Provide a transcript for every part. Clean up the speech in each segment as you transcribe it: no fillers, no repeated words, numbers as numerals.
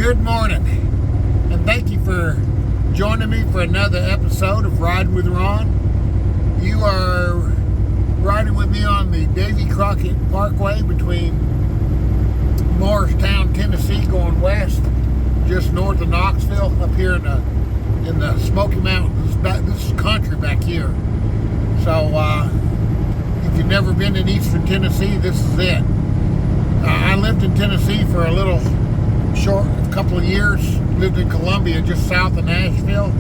Good morning, and thank you for joining me for another episode of Riding with Ron. You are riding with me on the Davy Crockett Parkway between Morristown, Tennessee, going west, just north of Knoxville, up here in the Smokey Mountains. This is country back here. So if you've never been in eastern Tennessee, this is it. I lived in Tennessee for a couple of years. Lived in Columbia, just south of Nashville.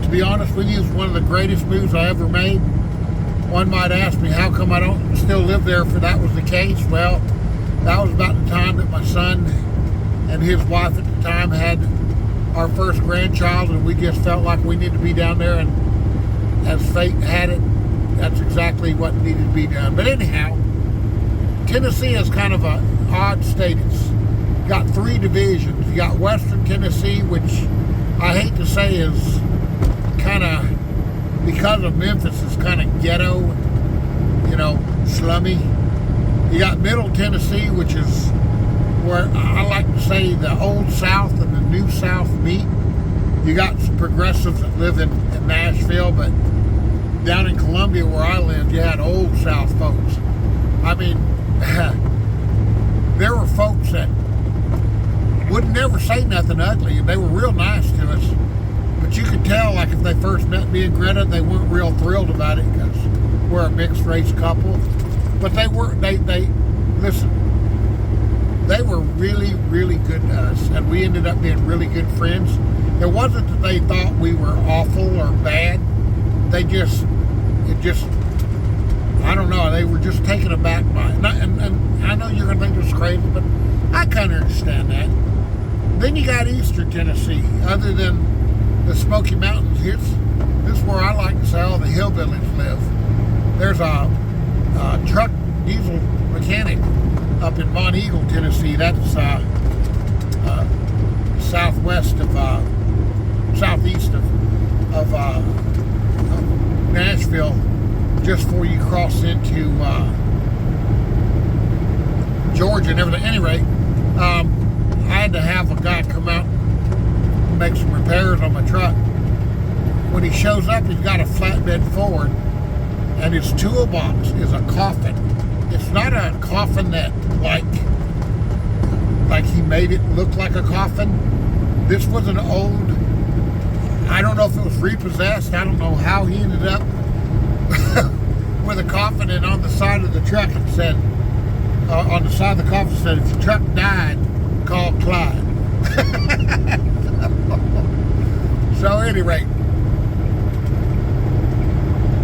To be honest with you, it's one of the greatest moves I ever made. One might ask me how come I don't still live there if that was the case. Well, that was about the time that my son and his wife at the time had our first grandchild, and we just felt like we needed to be down there, and as fate had it, that's exactly what needed to be done. But anyhow, Tennessee is kind of an odd state. It's got three divisions. You got Western Tennessee, which I hate to say is kind of, because of Memphis, is kind of ghetto, slummy. You got Middle Tennessee, which is where I like to say the old South and the new South meet. You got some progressives that live in Nashville, but down in Columbia where I lived, you had old South folks. I mean, there were folks that would never say nothing ugly, and they were real nice to us. But you could tell, like, if they first met me and Greta, they weren't real thrilled about it because we're a mixed race couple. But they were really, really good to us, and we ended up being really good friends. It wasn't that they thought we were awful or bad. I don't know, they were just taken aback by it. And I know you're going to think it's crazy, but I kind of understand that. Then you got Eastern Tennessee. Other than the Smokey Mountains, this is where I like to say all the hillbillies live. There's a truck diesel mechanic up in Mont Eagle, Tennessee. That's southeast of Nashville, just before you cross into Georgia and everything. Anyway, I had to have a guy come out and make some repairs on my truck. When he shows up, he's got a flatbed forward, and his toolbox is a coffin. It's not a coffin that like he made it look like a coffin. This was an old, I don't know if it was repossessed. I don't know how he ended up with a coffin, and on the side of the truck it said, on the side of the coffin said, if your truck died, call Clyde. So anyway,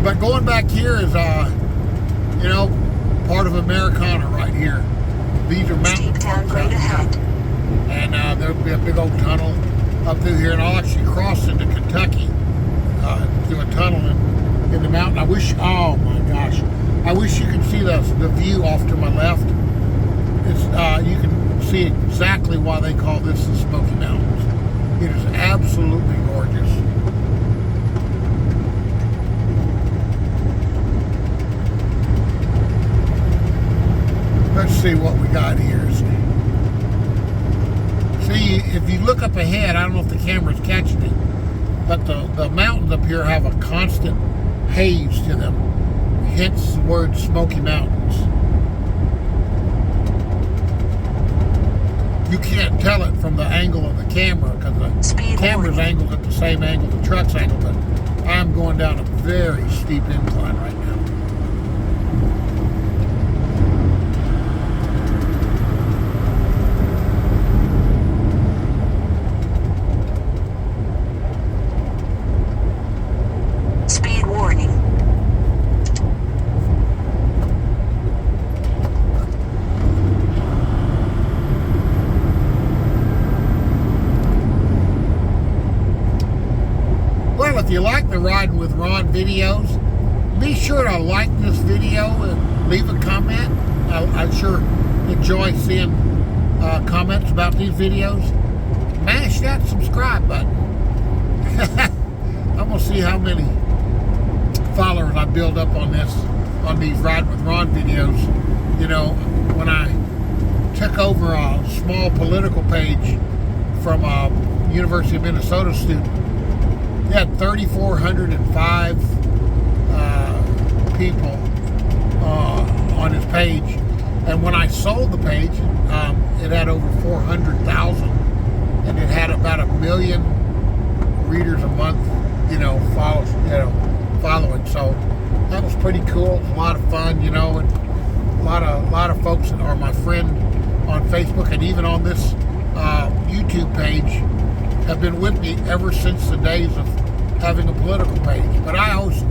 but going back here is, part of Americana right here. These are mountain parks out here. And there'll be a big old tunnel up through here, and I'll actually cross into Kentucky through a tunnel in the mountain. Oh my gosh, I wish you could see the view off to my left. It's you can see exactly why they call this the Smoky Mountains. It is absolutely gorgeous. Let's see what we got here. See, if you look up ahead, I don't know if the camera's catching it, but the mountains up here have a constant haze to them, hence the word Smoky Mountains. You can't tell it from the angle of the camera because the camera's angled at the same angle the truck's angled, but I'm going down a very steep incline right now. If you like the Riding with Ron videos, be sure to like this video and leave a comment. I sure enjoy seeing comments about these videos. Mash that subscribe button. I'm gonna see how many followers I build up on these Riding with Ron videos. When I took over a small political page from University of Minnesota student. He had 3,405 people on his page, and when I sold the page, it had over 400,000, and it had about 1 million readers a month, following. So that was pretty cool. It was a lot of fun, and a lot of folks that are my friend on Facebook and even on this YouTube page have been with me ever since the days of having a political page. But I always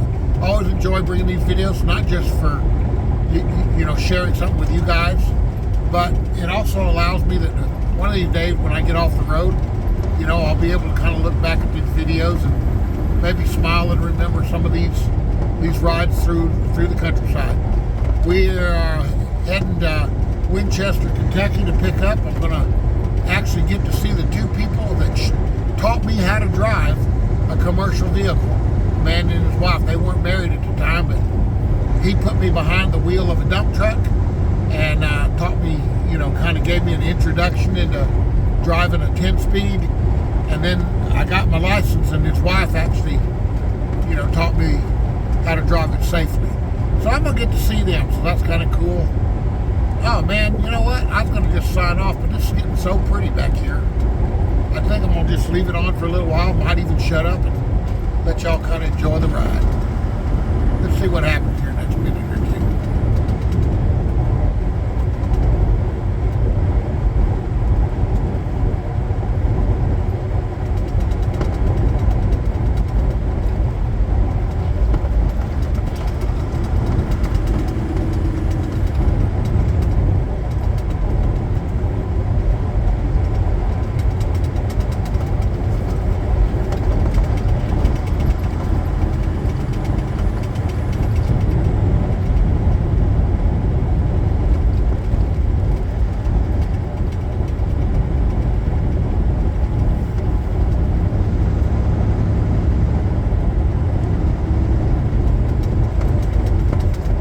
enjoy bringing these videos, not just for sharing something with you guys, but it also allows me that one of these days when I get off the road, I'll be able to kind of look back at these videos and maybe smile and remember some of these rides through the countryside. We are heading to Winchester, Kentucky to pick up. I'm going to actually get to see the two people that taught me how to drive a commercial vehicle. A man and his wife, they weren't married at the time, but he put me behind the wheel of a dump truck and taught me, kind of gave me an introduction into driving a 10-speed. And then I got my license, and his wife actually, taught me how to drive it safely. So I'm going to get to see them, so that's kind of cool. Oh man, you know what? I was going to just sign off, but this is getting so pretty back here. I think I'm going to just leave it on for a little while, might even shut up and let y'all kind of enjoy the ride. Let's see what happens here next minute or two.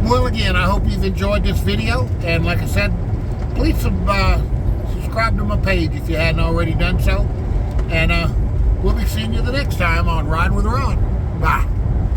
Well, again, I hope you've enjoyed this video, and like I said, please subscribe to my page if you hadn't already done so, and we'll be seeing you the next time on Ride with Ron. Bye.